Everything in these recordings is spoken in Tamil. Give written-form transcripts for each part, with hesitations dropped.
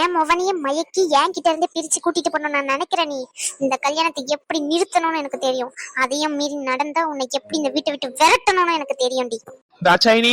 என் முவனையும் மயக்கி என் கிட்ட இருந்து பிரிச்சு கூட்டிட்டு போனோம் நான் நினைக்கிறேன். நீ இந்த கல்யாணத்தை எப்படி நிறுத்தணும்னு எனக்கு தெரியும். அதையும் மீறி நடந்தா உன்னைக்கு எப்படி இந்த வீட்டை விட்டு விரட்டணும்னு எனக்கு தெரியும்டி. தாட்சாயினி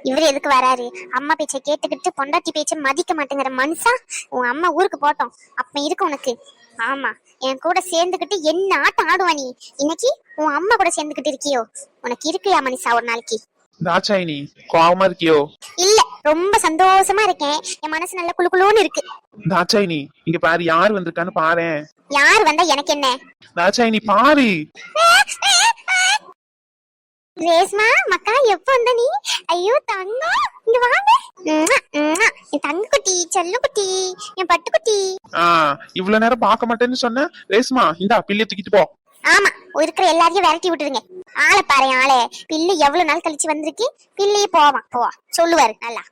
இவரு எதுக்கு வராரு? அம்மா பேச்சை கேட்டுக்கிட்டு பொண்டாட்டி பேச்சை மதிக்க மாட்டேங்கிற மனுஷா. உன் அம்மா ஊருக்கு போட்டோம் அப்ப இருக்கு உனக்கு. ஆமா, என் கூட சேர்ந்துகிட்டு என்ன ஆட்டம் ஆடுவா நீ. இன்னைக்கு உன் அம்மா கூட சேர்ந்துகிட்டு இருக்கியோ? உனக்கு இருக்குயா மனுஷா ஒரு நாளைக்கு? தாட்சாயினி கோவமா இருக்கியோ? இல்ல, ரொம்ப சந்தோஷமா இருக்கேன். என் மனசு நல்ல குளுகுளுன்னு இருக்கு. தாட்சாயினி இங்க பாரு, யார் வந்திருக்கான்னு பாரு. யார் வந்தா எனக்கு என்ன? தாட்சாயினி பாரு. ரேஸ்மா மக்கா, எப்ப வந்த நீ? ஐயோ தங்கம், இங்க வாங்க. என் தங்க குட்டி, செல்ல குட்டி, என் பட்டு குட்டி. இவ்வளவு நேரம் பார்க்க மாட்டேன்னு சொன்ன. ரேஸ்மா இந்தா பிள்ளைய தூக்கிட்டு போ. ஆமா, இருக்கிற எல்லாரையும் விரட்டி விட்டுருங்க. ஆளை பாரு ஆளே. பிள்ளை எவ்வளவு நாள் கழிச்சு வந்திருக்கு. பிள்ளையே போவா சொல்லுவாரு நல்லா.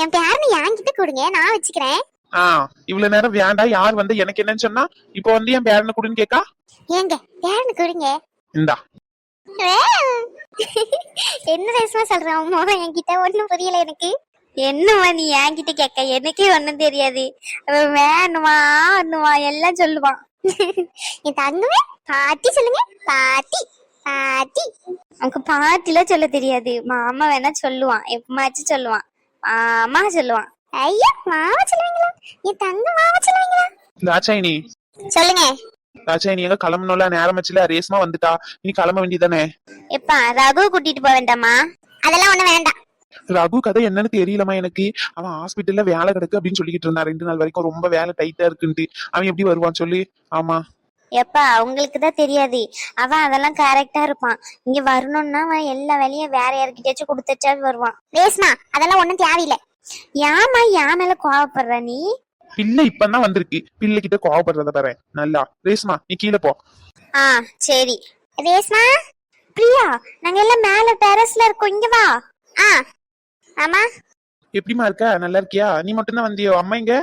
என் பேரனை என்கிட்ட கொடுங்க, நான் வச்சுக்கிறேன். இவ்வளவு நேரம் வேண்டாம், யார் வந்து எனக்கு என்னன்னு சொன்னா, இப்ப வந்து என் பேரனை கொடுன்னு கேக்கா. ஏங்க பேரனை கொடுங்க. இந்தா. என்ன ரேஸ்மா சொல்றான் என்கிட்ட? ஒண்ணும் புரியல எனக்கு. என்னமா நீ என்கிட்ட கேட்க? எனக்கே ஒண்ணும் தெரியாது. வேணுமா ஒண்ணுமா எல்லாம் சொல்லுவான். என் தங்கமே பாட்டி சொல்லுங்க. பாட்டி பாட்டி. அவனுக்கு பாட்டில சொல்ல தெரியாது. மாமா வேணா சொல்லுவான், எப்பமாச்சும் சொல்லுவான். மாமா சொல்லுவான். ஐயா மாமா சொல்லுவீங்களா? என் தங்க மாமா சொல்லுவீங்களா? தாட்சாயினி சொல்லுங்க. தாட்சாயினி எங்க கிளம்பணும்ல, நேரம் வச்சுல. ரேஸ்மா வந்துட்டா, நீ கிளம்ப வேண்டியதானே? எப்பா ரகு கூட்டிட்டு போக வேண்டாமா? அதெல்லாம் ஒண்ணு வேண்டாம். ரகு கதை என்னன்னு தெரியலமா எனக்கு. அவன் ஹாஸ்பிட்டல்ல வேலை கிடக்கு அப்படின்னு சொல்லிக்கிட்டு இருந்தான் 2 நாள் வரைக்கும். ரொம்ப வேலை டைட்டா இருக்குன்ட்டு. அவன் எப்படி வருவான் சொல்லி? ஆமா எப்பா அவங்களுக்கு தான் தெரியாது. அவன் அதெல்லாம் கரெக்டா இருப்பான். இங்க வரணும்னா அவன் எல்லா வேலையும் வேற யாருக்கிட்டாச்சும் கொடுத்துச்சா வருவான். ரேஸ்மா அதெல்லாம் ஒண்ணும் தேவையில்லை. ஏமா என் மேல கோவப்படுற நீ? பிள்ளை இப்பதான் வந்திருக்கு, பிள்ளை கிட்ட கோவப்படுறத பாரு. நல்லா ரேஸ்மா நீ கீழே போ. சரி. ரேஸ்மா பிரியா, நாங்க எல்லாம் மேல டெரஸ்ல இருக்கோம், இங்க வா. ஆமா. எப்படிமா இருக்க? நல்லா இருக்கியா? நீ மட்டும் தான் வந்தியோ? அம்மா இங்க?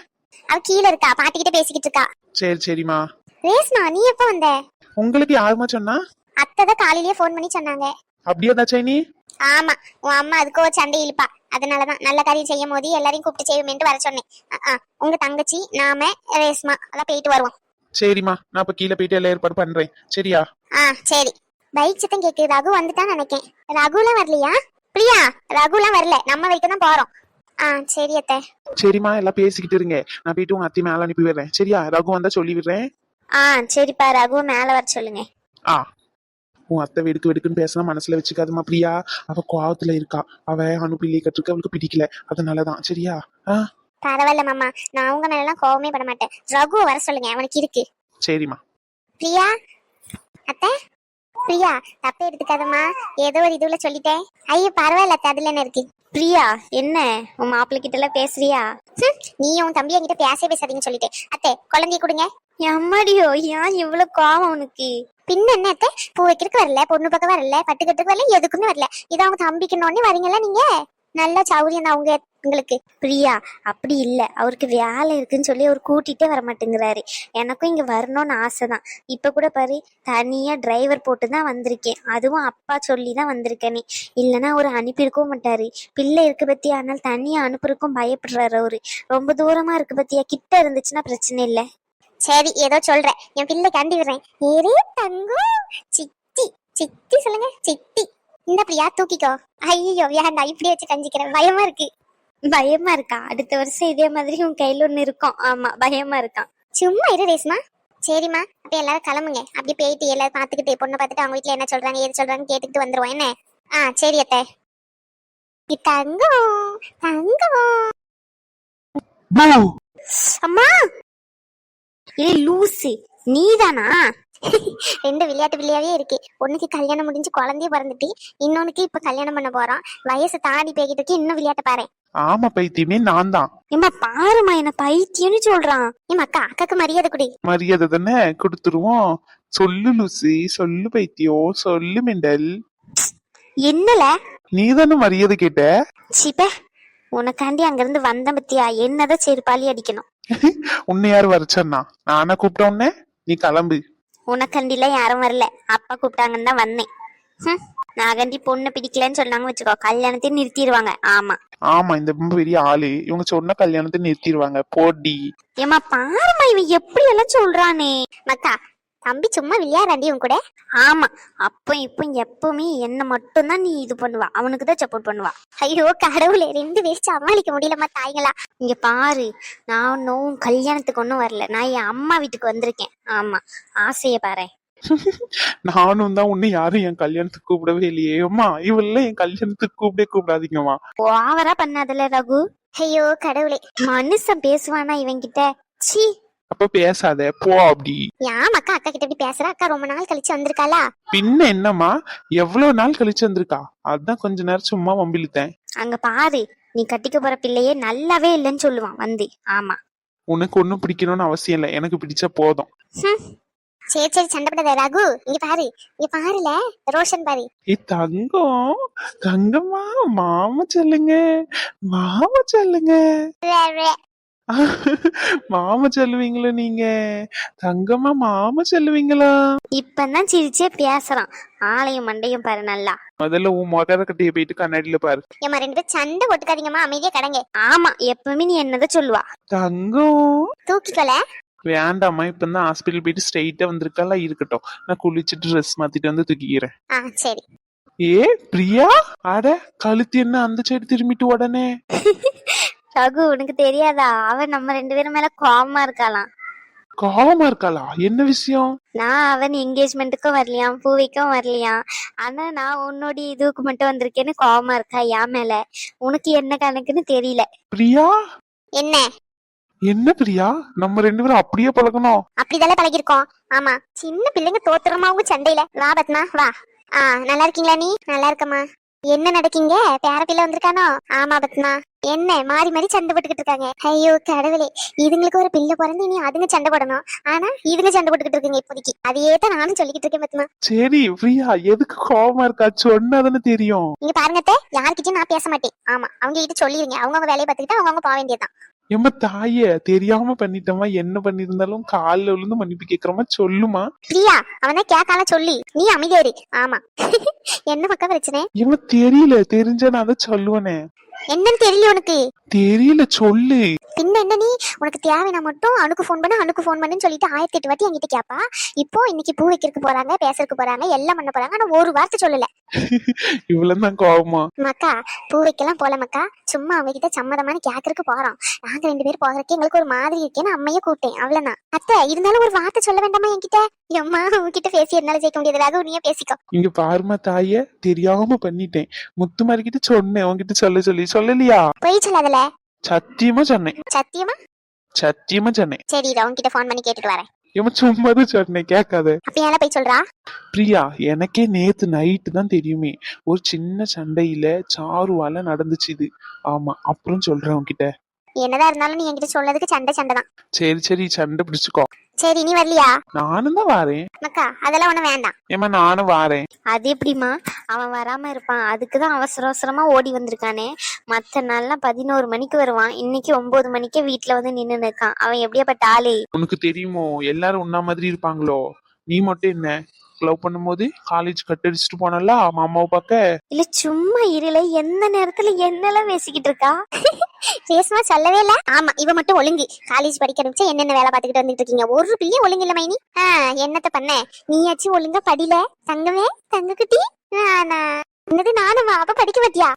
அவ கீழே இருக்கா, பாட்டி கிட்ட பேசிக்கிட்டு இருக்கா. சரி சரிமா. ரேஸ்மா நீ எப்ப வந்த? உங்களுக்கு யாருமா சொன்னா? அத்தை தான் காலையிலேயே போன் பண்ணி சொன்னாங்க. அப்படியே தாட்சாயினி? ஆமா, உன் அம்மா அதுக்கு ஒரு சண்டை இழுப்பா. அதனாலதான் நல்ல காரியம் செய்யும் போது எல்லாரையும் கூப்பிட்டு செய்வோமேன்ட்டு வர சொன்னேன். உங்க தங்கச்சி நாம ரேஸ்மா அதான் போயிட்டு வருவோம். சரிம்மா, நான் இப்ப கீழே போயிட்டு எல்லாம் ஏற்பாடு பண்றேன். சரியா? சரி. பைக் சத்தம் கேக்கு. ரகு வந்துட்டான்னு நினைக்கேன். ரகுலாம் வரலையா? பிரியா ரகுலாம் வரல, நம்ம வரைக்கும் தான் போறோம். சரி அத்தை. சரிம்மா, எல்லாம் பேசிக்கிட்டு இருங்க. நான் போயிட்டு உங்க அத்தி மேல அனுப்பி விடுறேன். சரியா? ரகு வந்தா சொல்லி விடுறேன். சரிப்பா, ரகு மேல வர சொல்லுங்க. உன் அத்தை வெடுக்கு வெடுக்குன்னு பேசினா மனசுல வச்சுக்காதுமா பிரியா. அவ கோவத்துல இருக்கா. அவ அனுப்பிள்ளி கட்டுருக்கு, அவளுக்கு பிடிக்கல. அதனாலதான். சரியா? பரவாயில்ல மாமா, நான் உங்க மேல எல்லாம் கோவமே பட மாட்டேன். ரகு வர சொல்லுங்க, அவனுக்கு இருக்கு. சரிம்மா. பிரியா அத்தை. பிரியா தப்பே எடுத்துக்காதம்மா, ஏதோ ஒரு இதுல சொல்லிட்டேன். ஐயோ பரவாயில்ல அத்தை, அதுல என்ன இருக்கு? பிரியா என்ன உன் மாப்பிள்ள கிட்ட எல்லாம் பேசுறியா? நீ உன் தம்பி என்கிட்ட பேசாதீங்கன்னு சொல்லிட்டேன். அத்தை குழந்தைய கொடுங்க. எம்மாடியோ, ஏன் இவ்வளவு கோவம் உனக்கு? பின்ன என்ன அத்தை, பூ வைக்கிறதுக்கு வரல, பொண்ணு பக்கம் வரல, பட்டுக்கட்டுக்கு வரல, எதுக்குமே வரல. இதை அவங்க தம்பிக்கணும்னு வரீங்களா நீங்க? நல்ல சௌரியம் தான் அவங்க உங்களுக்கு. பிரியா அப்படி இல்ல, அவருக்கு வேலை இருக்குன்னு சொல்லி அவர் கூட்டிட்டே வர மாட்டேங்கிறாரு. எனக்கும் இங்க வரணும்னு ஆசைதான். இப்ப கூட பாரு, தனியா டிரைவர் போட்டு தான் வந்திருக்கேன். அதுவும் அப்பா சொல்லி தான் வந்திருக்கேனே, இல்லைன்னா அவரு அனுப்பியிருக்கவும் மாட்டாரு. பிள்ளை இருக்கு பத்தியா, ஆனால் தனியா அனுப்புறதுக்கும் பயப்படுறாரு அவரு. ரொம்ப தூரமா இருக்கு பத்தியா, கிட்ட இருந்துச்சுன்னா பிரச்சனை இல்லை. சரி ஏதோ சொல்றேன், என் பிள்ளை கண்டி விடுறேன். ஏரே தங்கம், சித்தி சித்தி சொல்லுங்க. சித்தி இந்த பிரியா தூக்கிக்கோ. ஐயோ வேண்டாம், இப்படி வச்சு கஞ்சிக்கிறேன், பயமா இருக்கு. பயமா இருக்கா? அடுத்த வருஷம் இதே மாதிரி உன் கையில ஒண்ணு இருக்கும். ஆமா பயமா இருக்கான். சும்மா இரு ரேஸ்மா. சரிம்மா, அப்ப எல்லாரும் கிளம்புங்க. அப்படி போயிட்டு எல்லாரும் பாத்துக்கிட்டு பொண்ணு பார்த்துட்டு அவங்க வீட்டுல என்ன சொல்றாங்க ஏது சொல்றாங்க கேட்டுக்கிட்டு வந்துருவோம். என்ன? சரி அத்தை. தங்கம் தங்கம். அம்மா லூசு நீதானா? 2 விளையாட்டு பிள்ளையாவே இருக்கு. ஒண்ணுக்கு கல்யாணம் முடிஞ்சு குழந்தைய பிறந்துட்டு, இன்னொன்னுக்கு இப்ப கல்யாணம் பண்ண போறோம். வயசு தாண்டி போய்கிட்டு இருக்கு, இன்னும் விளையாட்ட பாரு. ஆமா பைத்தியமே நான் தான். ஏமா பாருமா, என்ன பைத்தியம்னு சொல்றான். ஏமா அக்காக்கு மரியாதை கொடு. மரியாதை தானே கொடுத்துருவோம். சொல்லு லூசி, சொல்லு பைத்தியம், சொல்லு மெண்டல். என்னல நீதானே மரியாதை கேட்ட? சிப்ப உனக்காண்டி அங்க இருந்து வந்த பத்தியா, என்னதான் செருப்பாளி அடிக்கணும். உன்னை யாரு வர சொன்னா? நானா கூப்பிட்ட உன்ன? நீ கிளம்பு. உனக்கண்டில யாரும் வரல, அப்பா கூப்பிட்டாங்கன்னு தான் வந்தேன். நாகண்டி பொண்ணு பிடிக்கலன்னு சொன்னாங்க வச்சுக்கோ, கல்யாணத்தையும் நிறுத்திடுவாங்க. ஆமா ஆமா, இந்த ரொம்ப பெரிய ஆளு இவங்க சொன்ன கல்யாணத்தை நிறுத்திடுவாங்க போடி. ஏமா பாருமா இவன் எப்படி எல்லாம் சொல்றானே. மக்கா தம்பி சும்மா விளையாடுறாண்டி உன் கூட. ஆமா, அப்போ இப்போ எப்பவுமே என்ன மட்டும்தான் நீ இது பண்ணுவா, அவனுக்கு தான் சப்போர்ட் பண்ணுவா. ஐயோ கடவுளே, 2 பேரும் சமாளிக்க முடியலமா தாய்களா. இங்க பாரு, நான் ஒன்னும் கல்யாணத்துக்கு ஒன்னும் வரல, நான் என் அம்மா வீட்டுக்கு வந்திருக்கேன். ஆமா, ஆசைய பாரு. நானும் தான் உன்னை யாரும் என் கல்யாணத்துக்கு கூப்பிடவே இல்லையே. அம்மா இவெல்லாம் என் கல்யாணத்துக்கு கூப்பிடாதீங்கம்மா. ஓவரா பண்ணாதல ரகு. ஐயோ கடவுளே, மனுஷன் பேசுவானா இவன் கிட்ட? சீ. அப்ப பேசாத போ அப்படி. ஏன் அக்கா அக்கா கிட்ட இப்படி பேசுற? அக்கா ரொம்ப நாள் கழிச்சு வந்திருக்காளா? பின்ன என்னம்மா, எவ்வளவு நாள் கழிச்சு வந்திருக்கா, அதான் கொஞ்ச நேரம் சும்மா வம்பிழுத்தேன். அங்க பாரு, நீ கட்டிக்க போற பிள்ளையே நல்லாவே இல்லைன்னு சொல்லுவான் வந்து. ஆமா, உனக்கு ஒண்ணும் பிடிக்கணும்னு அவசியம் இல்லை, எனக்கு பிடிச்சா போதும். சரி சரி சண்டை போடாத ரகு. இங்க பாரு, இங்க பாருல ரோஷன் பாரு. தங்கம், தங்கம்மா, மாமா சொல்லுங்க, மாமா சொல்லுங்க. மாமா சொல்லுவீங்களா நீங்க? தங்கம்மா மாமா சொல்லுவீங்களா? இப்பதான் சிரிச்சே பேசுறான். ஆளையும் மண்டையும் பாரு நல்லா. முதல்ல உன் மொதல கட்டிய போயிட்டு கண்ணாடியில பாரு. ஏமா 2 பேரும் சண்டை போட்டுக்காதீங்கம்மா, அமைதியா கடங்க. ஆமா, எப்பவுமே நீ என்னதான் சொல்லுவா. தங்கம் தூக்கிக்கொல. வேண்டாம்மா, இப்பதான் ஹாஸ்பிட்டல் போயிட்டு ஸ்ட்ரெயிட்டா வந்திருக்கால, இருக்கட்டும் நான் குளிச்சுட்டு ட்ரெஸ் மாத்திட்டு வந்து தூக்கிக்கிறேன். சரி. ஏ பிரியா, அட கழுத்து என்ன அந்த சைடு திரும்பிட்டு உடனே? ரகு உனக்கு தெரியாதா, அவன் நம்ம 2 பேரும் மேல கோவமா இருக்காளாம். கோவமா இருக்காளா? என்ன விஷயம்? நான் அவன் என்கேஜ்மெண்ட்டுக்கும் வரலையாம், பூ வைக்கவும் வரலையாம். ஆனா நான் உன்னோட இதுக்கு மட்டும் வந்திருக்கேன்னு கோவமா இருக்கா என் மேல. உனக்கு என்ன கணக்குன்னு தெரியல. பிரியா என்ன என்ன பிரியா, நம்ம 2 பேரும் அப்படியே பழகணும். அப்படிதானே பழகிருக்கோம். ஆமா, சின்ன பிள்ளைங்க தோத்துறமா உங்க சண்டையில. வா பத்மா வா. நல்லா இருக்கீங்களா? நீ நல்லா இருக்கமா? என்ன நடக்கீங்க? பேர பிள்ளை வந்திருக்கானோ? ஆமா பத்மா. என்ன மாறி மாறி சண்டை போட்டுக்கிட்டு இருக்காங்க? ஐயோ கடவுளே, இதுங்களுக்கு ஒரு பிள்ளை பிறந்து இனி அதுங்க சண்டை போடணும். ஆனா இதுங்க சண்டை போட்டுக்கிட்டு இருக்குங்க இப்போதைக்கு. அதையே தான் நானும் சொல்லிக்கிட்டு இருக்கேன் பத்மா. சரி பிரியா, எதுக்கு கோவமா இருக்கா சொன்னதானே தெரியும். நீங்க பாருங்க, யார்கிட்டயும் நான் பேச மாட்டேன். ஆமா, அவங்க கிட்ட சொல்லிருங்க, அவங்க வேலையை பார்த்துக்கிட்டு அவங்க போக வேண்டியதுதான். எம்ம தாய, தெரியாம பண்ணிட்டோமா, என்ன பண்ணிருந்தாலும் காலில் விழுந்து மன்னிப்பு கேக்குறோமா சொல்லுமா. பிரியா, அவன் தான் கேட்கால சொல்லி, நீ அமைதியா இரு. ஆமா. என்ன பக்கம் பிரச்சனை? எம்ம தெரியல, தெரிஞ்சா நான் அதை சொல்லுவேனே. என்னன்னு தெரியல உனக்கு? தெரியல, சொல்லு. பின்ன என்ன, நீ உனக்கு தேவைனா மட்டும் அணுக்கு ஃபோன் பண்ணுன்னு சொல்லிட்டு 1008 வாட்டி என்கிட்ட கேப்பா. இப்போ இன்னைக்கு பூ வைக்கிறதுக்கு போறாங்க, பேசுறதுக்கு போறாங்க, எல்லாம் பண்ண போறாங்க, ஆனா ஒரு வார்த்தை சொல்லல. இவ்வளவுதான் கோவமா? மக்கா பூ வைக்கலாம் போல மக்கா, சும்மா அவங்க கிட்ட சம்மதமான கேக்குறதுக்கு போறோம். நாங்க 2 பேரும் போகிறதுக்கு எங்களுக்கு ஒரு மாதிரி இருக்கேன்னு அம்மைய கூப்பிட்டேன், அவ்வளவுதான். அத்தை இருந்தாலும் ஒரு வார்த்தை சொல்ல வேண்டாமா என்கிட்ட? எம்மா உங்ககிட்ட பேசி என்னால ஜெயிக்க முடியாததாக நீயே பேசிக்கோ. இங்க பாருமா தாய, தெரியாம பண்ணிட்டேன். முத்துமாரி கிட்ட சொன்னேன், உங்ககிட்ட சொல்லலையா? போய் சொல்லாதல. சத்தியமா சொன்னேன். சத்தியமா? சத்தியமா சொன்னேன். சரி, உங்ககிட்ட போன் பண்ணி கேட்டுட்டு வரேன். சும்மாதான் சொன்னேன், கேட்காத. அப்ப ஏன் போய் சொல்றா? பிரியா, எனக்கே நேத்து நைட்டு தான் தெரியுமே, ஒரு சின்ன சண்டையில சாருவால நடந்துச்சு இது. ஆமா, அப்புறம் சொல்றேன் உன்கிட்ட. என்னதான் இருந்தாலும் நீ என்கிட்ட சொல்லதுக்கு சண்டை தான். சரி சரி, சண்டை பிடிச்சுக்கோ. சரி, நீ வரலையா? நானும் தான் வாரேன். மக்கா அதெல்லாம் ஒண்ணும் வேண்டாம். ஏமா நானும் வாரேன். அது எப்படிமா அவன் வராம இருப்பான்? அதுக்குதான் அவசர அவசரமா ஓடி வந்திருக்கானே. மத்த நாள்லாம் 11 மணிக்கு வருவான், இன்னைக்கு 9 மணிக்கே வீட்டுல வந்து நின்னு இருக்கான். அவன் எப்படியாப்பட்ட ஆளு? உனக்கு தெரியுமோ, எல்லாரும் உன்ன மாதிரி இருப்பாங்களோ? நீ மட்டும் என்ன, லவ் பண்ணும்போது காலேஜ் கட் அடிச்சுட்டு போனல மாமாவை பார்க்க. இல்ல சும்மா இருல, எந்த நேரத்துல என்னெல்லாம் பேசிக்கிட்டு இருக்கா? பேசுமா சொல்லவே இல்ல. ஆமா, இவ மட்டும் ஒழுங்கு காலேஜ் படிக்க ஆரம்பிச்சா என்னென்ன வேலை பார்த்துக்கிட்டு வந்துட்டு இருக்கீங்க? ஒரு பிள்ளையும் ஒழுங்கு இல்ல மைனி. என்னத்த பண்ண, நீயாச்சும் ஒழுங்கா படில தங்கவே தங்கக்குட்டி. என்னது நானும் அப்ப படிக்க மாட்டியா?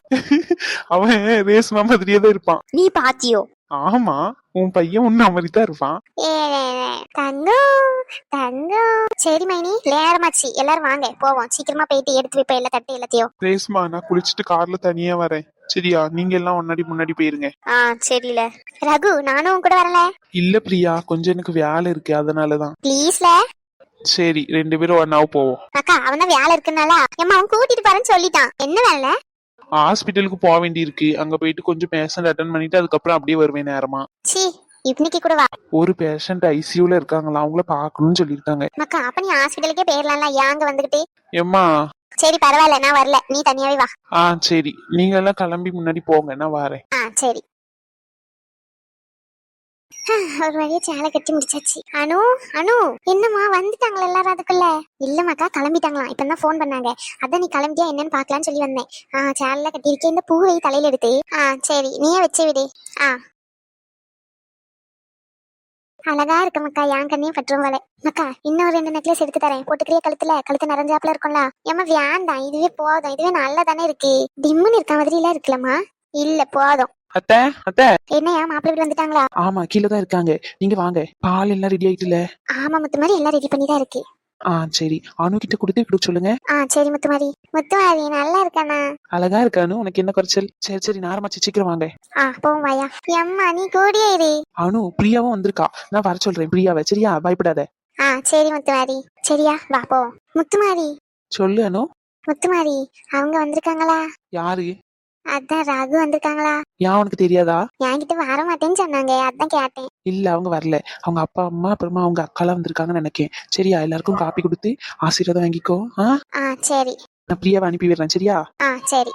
அவன் ரேஸ்மா மாதிரியே தான் இருப்பான். நீ பாத்தியோ? ஆமா, உன் பையன் உன்ன மாதிரிதான் இருப்பான். தங்கம் தங்கம். சரி மைனி, நேரமாச்சு, எல்லாரும் வாங்க போவோம். சீக்கிரமா போயிட்டு எடுத்து வைப்ப எல்லா தட்டு எல்லாத்தையும். ரேஸ்மா, நான் குளிச்சுட்டு கார்ல தனியா வரேன், சரியா? நீங்க எல்லாம் முன்னாடி போயிருங்க. சரில. ரகு, நானும் உன் கூட வரல. இல்ல பிரியா, கொஞ்சம் எனக்கு வேலை இருக்கு, அதனாலதான். ப்ளீஸ்ல. சரி, 2 பேரும் ஒன்னாவ போவோம். அக்கா அவன் தான் வேலை இருக்குனால ஏமா அவன் கூட்டிட்டு போறேன்னு சொல்லிட்டான். என்ன வேலை? ஹாஸ்பிட்டலுக்கு போக வேண்டி இருக்கு, அங்க போயிட்டு கொஞ்சம் பேஷண்ட் அட்டென்ட் பண்ணிட்டு அதுக்கப்புறம் அப்படியே வருவேன் நேரமா. சி, இன்னைக்கு கூட வா. ஒரு பேஷண்ட் ஐசியூல இருக்காங்களா, அவங்கள பாக்கணும்னு சொல்லிருக்காங்க. மக்கா அப்ப நீ ஹாஸ்பிட்டலுக்கே போயிடலாம்ல, ஏங்க வந்துகிட்டே? எம்மா சரி பரவாயில்ல, நான் வரல, நீ தனியாவே வா. சரி, நீங்க எல்லாம் கிளம்பி முன்னாடி போங்க, நான் வரேன். சரி. ஒரு வழியா சேலை கட்டி முடிச்சாச்சு. அனு அனு என்னம்மா வந்துட்டாங்களா எல்லாரும் அதுக்குள்ள? இல்லம்மாக்கா கிளம்பிட்டாங்களாம், இப்பதான் ஃபோன் பண்ணாங்க. அதான் நீ கிளம்பிட்டியா என்னன்னு பாக்கலாம்னு சொல்லி வந்தேன். சேலை கட்டியிருக்கேன், இந்த பூவை தலையில எடுத்து. சரி நீயே வச்சு விடு. அழகா இருக்கு மக்கா, என் கண்ணையும் பற்றும் போல. மக்கா இன்னும் ஒரு 2 நெக்லஸ் எடுத்து தரேன், போட்டுக்கிறிய கழுத்து நிறைஞ்சாப்புல இருக்கும்ல. ஏமா வேண்டாம், இதுவே போதும், இதுவே நல்லா தானே இருக்கு. டிம்முன்னு இருக்க மாதிரி எல்லாம் இருக்குல்லம்மா. இல்ல போதும். அத்தை அத்தை. என்னையா மாப்பிள்ளை வீடு வந்துட்டாங்களா? ஆமா கீழே தான் இருக்காங்க, நீங்க வாங்க. பால் எல்லாம் ரெடி ஆயிட்டுல? ஆமா முத்துமாரி, எல்லாம் ரெடி பண்ணி தான் இருக்கு. சரி, அனு கிட்ட கொடுத்து கொடுக்க சொல்லுங்க. சரி முத்துமாரி. முத்துமாரி நல்லா இருக்கானா? அழகா இருக்கானு, உனக்கு என்ன குறைச்சல்? சரி சரி நேரமாச்சு, சீக்கிரம் வாங்க. போவோம் வாயா. அம்மா நீ கூடியே இரு. அனு பிரியாவும் வந்திருக்கா, நான் வர சொல்றேன் பிரியாவை, சரியா? பயப்படாத. சரி முத்துமாரி. சரியா வா போவோம். முத்துமாரி. சொல்லு அனு. முத்துமாரி அவங்க வந்திருக்காங்களா? யாரு? அதான் ராகு வந்திருக்காங்களா? ஏன் உனக்கு தெரியாதா? என்கிட்ட வர மாட்டேன்னு சொன்னாங்க, அதான் கேட்டேன். இல்ல அவங்க வரல, அவங்க அப்பா அம்மா அப்புறமா அவங்க அக்காலாம் வந்திருக்காங்கன்னு நினைக்கேன். சரியா? எல்லாருக்கும் காப்பி கொடுத்து ஆசீர்வாதம் வாங்கிக்கோ. சரி. நான் பிரியாவை அனுப்பி விடுறேன், சரியா? சரி.